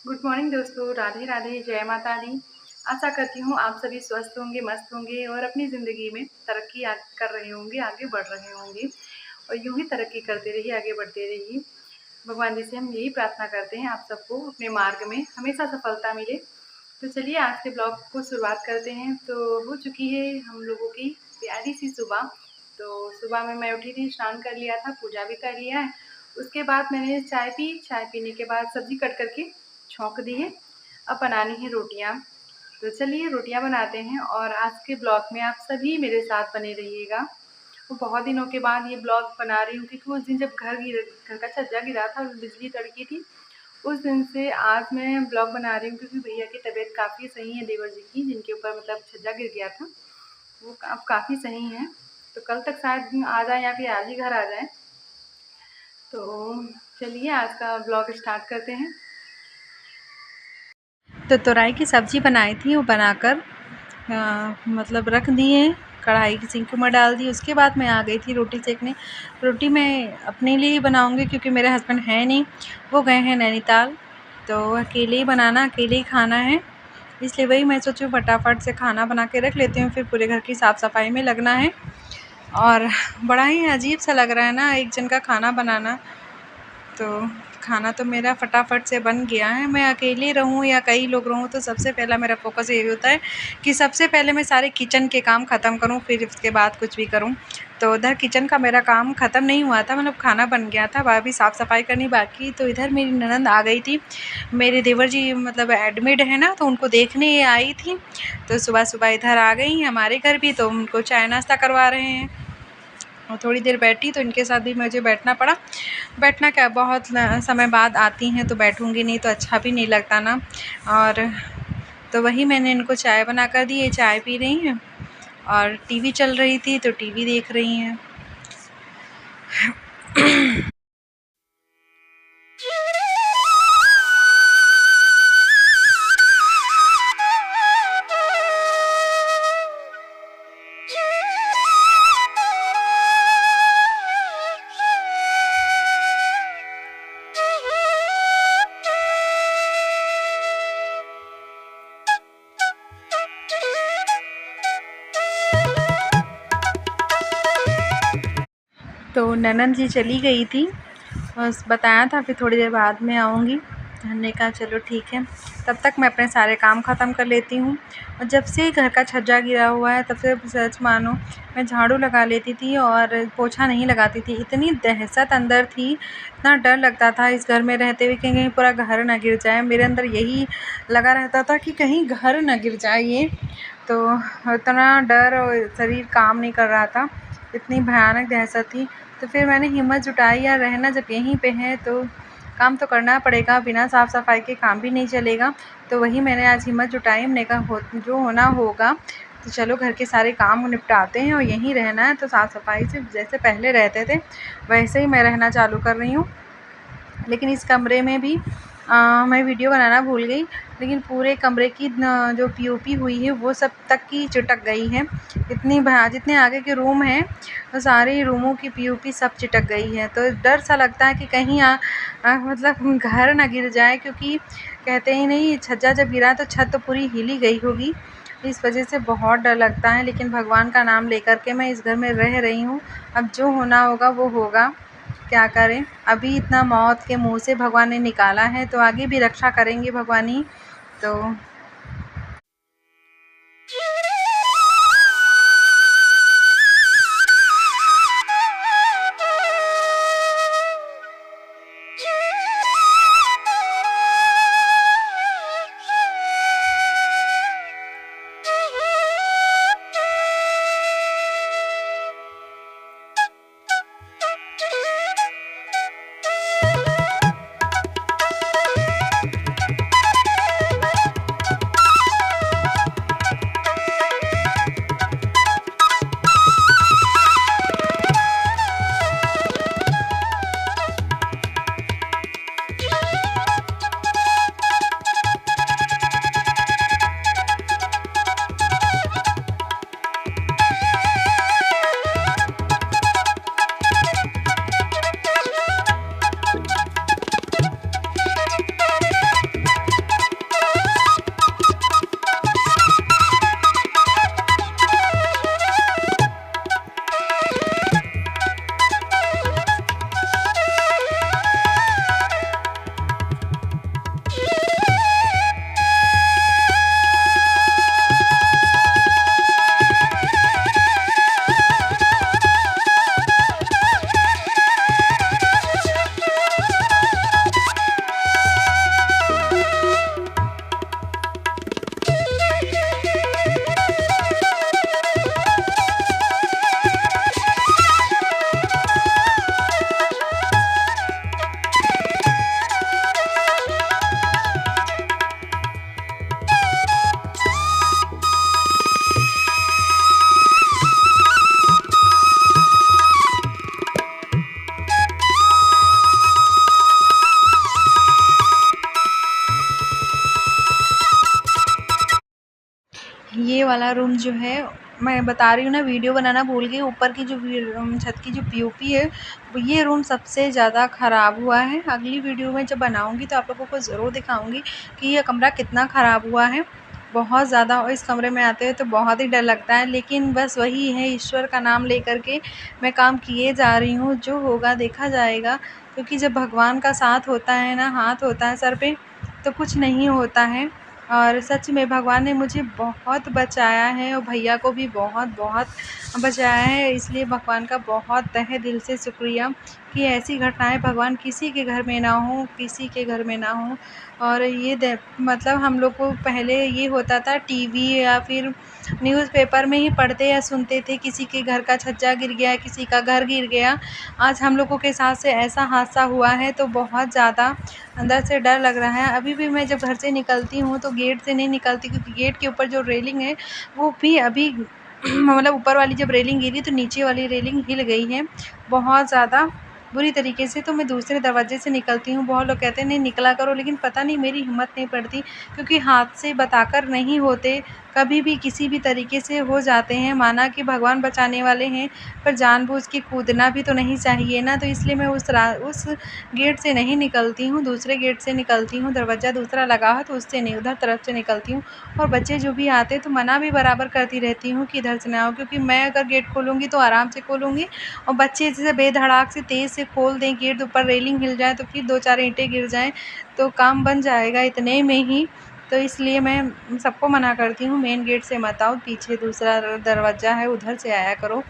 Good morning दोस्तों, राधे राधे, जय माता दी। आशा करती हूँ आप सभी स्वस्थ होंगे, मस्त होंगे और अपनी ज़िंदगी में तरक्की कर रहे होंगे, आगे बढ़ रहे होंगे और यूँ ही तरक्की करते रहिए, आगे बढ़ते रहिए। भगवान जी से हम यही प्रार्थना करते हैं आप सबको अपने मार्ग में हमेशा सफलता मिले। तो चलिए आज के ब्लॉग को शुरुआत करते हैं। तो हो चुकी है हम लोगों की प्यारी सी सुबह। तो सुबह में मैं उठी थी, स्नान कर लिया था, पूजा भी कर लिया है। उसके बाद मैंने चाय पी, चाय पीने के बाद सब्जी कट करके छौंक दी है। अब बनानी है रोटियां। तो चलिए रोटियां बनाते हैं और आज के ब्लॉग में आप सभी मेरे साथ बने रहिएगा। तो बहुत दिनों के बाद ये ब्लॉग बना रही हूँ क्योंकि उस दिन जब घर का छज्जा गिरा था, बिजली कड़की थी, उस दिन से आज मैं ब्लॉग बना रही हूँ क्योंकि भैया की तबीयत काफ़ी सही है, देवर जी की, जिनके ऊपर मतलब छज्जा गिर गया था, वो अब काफ़ी सही हैं। तो कल तक शायद आ जाए या फिर आज ही घर आ जाए। तो चलिए आज का ब्लॉग स्टार्ट करते हैं। तो तुरई की सब्ज़ी बनाई थी, वो बनाकर मतलब रख दिए, कढ़ाई की सिंक में डाल दी। उसके बाद मैं आ गई थी रोटी सेकने। रोटी मैं अपने लिए ही बनाऊंगी क्योंकि मेरे हस्बैंड है नहीं, वो गए हैं नैनीताल। तो अकेले ही बनाना, अकेले ही खाना है, इसलिए वही मैं सोचूं फटाफट से खाना बना के रख लेती हूँ, फिर पूरे घर की साफ़ सफाई में लगना है। और बड़ा ही अजीब सा लग रहा है ना एक जन का खाना बनाना। तो खाना तो मेरा फटाफट से बन गया है। मैं अकेले रहूँ या कई लोग रहूँ तो सबसे पहला मेरा फ़ोकस यही होता है कि सबसे पहले मैं सारे किचन के काम ख़त्म करूँ, फिर उसके बाद कुछ भी करूँ। तो उधर किचन का मेरा काम ख़त्म नहीं हुआ था, मतलब खाना बन गया था, अभी साफ़ सफाई करनी बाकी। तो इधर मेरी ननंद आ गई थी, मेरे देवर जी मतलब एडमिट है ना, तो उनको देखने आई थी। तो सुबह सुबह इधर आ गई हमारे घर भी, तो उनको चाय नाश्ता करवा रहे हैं। और थोड़ी देर बैठी तो इनके साथ भी मुझे बैठना पड़ा। बैठना क्या, बहुत समय बाद आती हैं तो बैठूंगी नहीं तो अच्छा भी नहीं लगता ना। और तो वही मैंने इनको चाय बना कर दी, ये चाय पी रही हैं और टीवी चल रही थी तो टीवी देख रही हैं। तो ननंद जी चली गई थी, बस बताया था फिर थोड़ी देर बाद में आऊँगी। हमने कहा चलो ठीक है, तब तक मैं अपने सारे काम ख़त्म कर लेती हूँ। और जब से घर का छज्जा गिरा हुआ है तब से सच मानो मैं झाड़ू लगा लेती थी और पोछा नहीं लगाती थी। इतनी दहशत अंदर थी, इतना डर लगता था इस घर में रहते हुए कि कहीं पूरा घर ना गिर जाए। मेरे अंदर यही लगा रहता था कि कहीं घर ना गिर जाए ये। तो इतना डर और शरीर काम नहीं कर रहा था, इतनी भयानक दहशत थी। तो फिर मैंने हिम्मत जुटाई, यार रहना जब यहीं पे है तो काम तो करना पड़ेगा, बिना साफ़ सफाई के काम भी नहीं चलेगा। तो वही मैंने आज हिम्मत जुटाई, हमने कहा हो जो होना होगा। तो चलो घर के सारे काम निपटाते हैं और यहीं रहना है तो साफ़ सफाई से जैसे पहले रहते थे वैसे ही मैं रहना चालू कर रही हूँ। लेकिन इस कमरे में भी मैं वीडियो बनाना भूल गई, लेकिन पूरे कमरे की जो पीओपी हुई है वो सब तक की चिटक गई है। इतनी जितने आगे के रूम हैं वो सारे रूमों की पीओपी सब चिटक गई है। तो डर सा लगता है कि कहीं मतलब घर ना गिर जाए, क्योंकि कहते ही नहीं छज्जा जब गिरा तो छत तो पूरी हिली गई होगी। इस वजह से बहुत डर लगता है, लेकिन भगवान का नाम लेकर के मैं इस घर में रह रही हूँ। अब जो होना होगा वो होगा, क्या करें। अभी इतना मौत के मुंह से भगवान ने निकाला है तो आगे भी रक्षा करेंगे भगवान ही। तो ये वाला रूम जो है, मैं बता रही हूँ ना, वीडियो बनाना भूल गई। ऊपर की जो छत की जो पीओपी है, ये रूम सबसे ज़्यादा ख़राब हुआ है। अगली वीडियो में जब बनाऊँगी तो आप लोगों को ज़रूर दिखाऊँगी कि ये कमरा कितना ख़राब हुआ है, बहुत ज़्यादा। और इस कमरे में आते हुए तो बहुत ही डर लगता है, लेकिन बस वही है, ईश्वर का नाम लेकर के मैं काम किए जा रही हूँ। जो होगा देखा जाएगा, क्योंकि जब भगवान का साथ होता है ना, हाथ होता है सर पे, तो कुछ नहीं होता है। और सच में भगवान ने मुझे बहुत बचाया है और भैया को भी बहुत बचाया है, इसलिए भगवान का बहुत तहे दिल से शुक्रिया कि ऐसी घटनाएँ भगवान किसी के घर में ना हो, किसी के घर में ना हो। और ये मतलब हम लोग को पहले ये होता था, टीवी या फिर न्यूज़पेपर में ही पढ़ते या सुनते थे, किसी के घर का छज्जा गिर गया, किसी का घर गिर गया। आज हम लोगों के साथ से ऐसा हादसा हुआ है तो बहुत ज़्यादा अंदर से डर लग रहा है। अभी भी मैं जब घर से निकलती हूँ तो गेट से नहीं निकलती, क्योंकि गेट के ऊपर जो रेलिंग है वो भी अभी मतलब ऊपर वाली जब रेलिंग गिरी तो नीचे वाली रेलिंग हिल गई है बहुत ज़्यादा बुरी तरीके से। तो मैं दूसरे दरवाजे से निकलती हूँ। बहुत लोग कहते हैं नहीं निकला करो, लेकिन पता नहीं मेरी हिम्मत नहीं पड़ती, क्योंकि हाथ से बताकर नहीं होते, कभी भी किसी भी तरीके से हो जाते हैं। माना कि भगवान बचाने वाले हैं, पर जानबूझ के कूदना भी तो नहीं चाहिए ना। तो इसलिए मैं उस गेट से नहीं निकलती हूँ, दूसरे गेट से निकलती हूँ। दरवाज़ा दूसरा लगा है तो उससे नहीं, उधर तरफ से निकलती हूँ। और बच्चे जो भी आते हैं तो मना भी बराबर करती रहती हूँ कि इधर से ना आओ, क्योंकि मैं अगर गेट खोलूँगी तो आराम से खोलूँगी, और बच्चे जैसे बेधड़ाक से तेज़ से खोल दें गेट, ऊपर रेलिंग हिल जाए तो फिर 2-4 ईंटें गिर जाएँ तो काम बन जाएगा इतने में ही। तो इसलिए मैं सबको मना करती हूँ, मेन गेट से मत आओ, पीछे दूसरा दरवाज़ा है उधर से आया करो।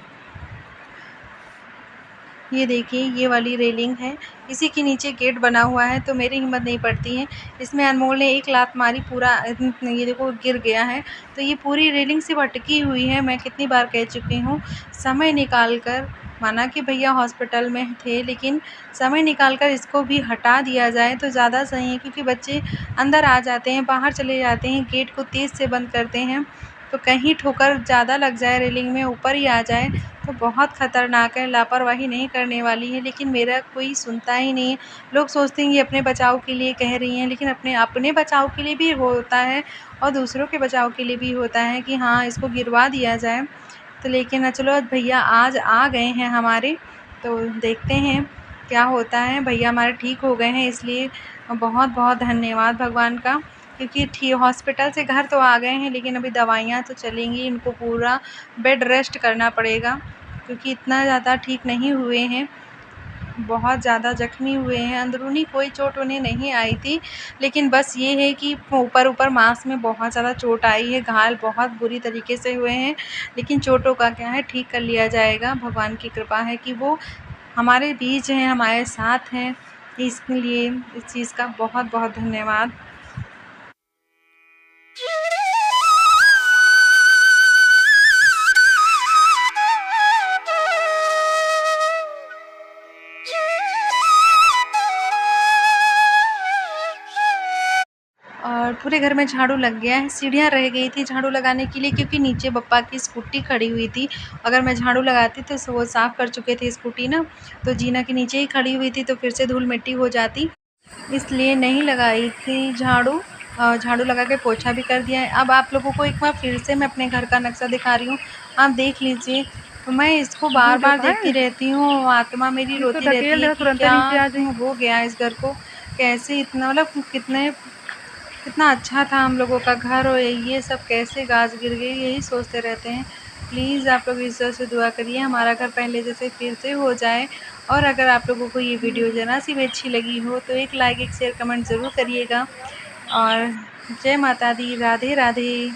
ये देखिए ये वाली रेलिंग है, इसी के नीचे गेट बना हुआ है, तो मेरी हिम्मत नहीं पड़ती है। इसमें अनमोल ने एक लात मारी, पूरा ये देखो गिर गया है। तो ये पूरी रेलिंग सिर्फ़ अटकी हुई है। मैं कितनी बार कह चुकी हूँ, समय निकाल कर, माना कि भैया हॉस्पिटल में थे, लेकिन समय निकाल कर इसको भी हटा दिया जाए तो ज़्यादा सही है, क्योंकि बच्चे अंदर आ जाते हैं, बाहर चले जाते हैं, गेट को तेज़ से बंद करते हैं, तो कहीं ठोकर ज़्यादा लग जाए, रेलिंग में ऊपर ही आ जाए तो बहुत ख़तरनाक है। लापरवाही नहीं करने वाली है, लेकिन मेरा कोई सुनता ही नहीं है। लोग सोचते हैं ये अपने बचाव के लिए कह रही हैं, लेकिन अपने बचाव के लिए भी होता है और दूसरों के बचाव के लिए भी होता है कि हाँ, इसको गिरवा दिया जाए। तो लेकिन चलो भैया आज आ गए हैं हमारे, तो देखते हैं क्या होता है। भैया हमारे ठीक हो गए हैं, इसलिए बहुत धन्यवाद भगवान का, क्योंकि हॉस्पिटल से घर तो आ गए हैं, लेकिन अभी दवाइयाँ तो चलेंगी, इनको पूरा बेड रेस्ट करना पड़ेगा, क्योंकि इतना ज़्यादा ठीक नहीं हुए हैं, बहुत ज़्यादा ज़ख्मी हुए हैं। अंदरूनी कोई चोट उन्हें नहीं आई थी, लेकिन बस ये है कि ऊपर मांस में बहुत ज़्यादा चोट आई है, घायल बहुत बुरी तरीके से हुए हैं। लेकिन चोटों का क्या है, ठीक कर लिया जाएगा। भगवान की कृपा है कि वो हमारे बीच हैं, हमारे साथ हैं, इसके लिए इस चीज़ का बहुत धन्यवाद। और पूरे घर में झाड़ू लग गया है। सीढ़ियाँ रह गई थी झाड़ू लगाने के लिए, क्योंकि नीचे पप्पा की स्कूटी खड़ी हुई थी। अगर मैं झाड़ू लगाती तो वो साफ़ कर चुके थे स्कूटी ना, तो जीना के नीचे ही खड़ी हुई थी तो फिर से धूल मिट्टी हो जाती, इसलिए नहीं लगाई थी झाड़ू। झाड़ू लगा के पोछा भी कर दिया है। अब आप लोगों को एक बार फिर से मैं अपने घर का नक्शा दिखा रही हूँ, आप देख लीजिए। तो मैं इसको बार-बार देखती रहती हूँ, आत्मा मेरी रोती रहती है कि क्या हो गया इस घर को, कैसे इतना मतलब कितना अच्छा था हम लोगों का घर, और ये सब कैसे गाज गिर गई, यही सोचते रहते हैं। प्लीज़ आप लोग ईश्वर से दुआ करिए हमारा घर पहले जैसे फिर से हो जाए। और अगर आप लोगों को ये वीडियो ज़रा सी भी अच्छी लगी हो तो एक लाइक एक शेयर कमेंट ज़रूर करिएगा। और जय माता दी, राधे राधे।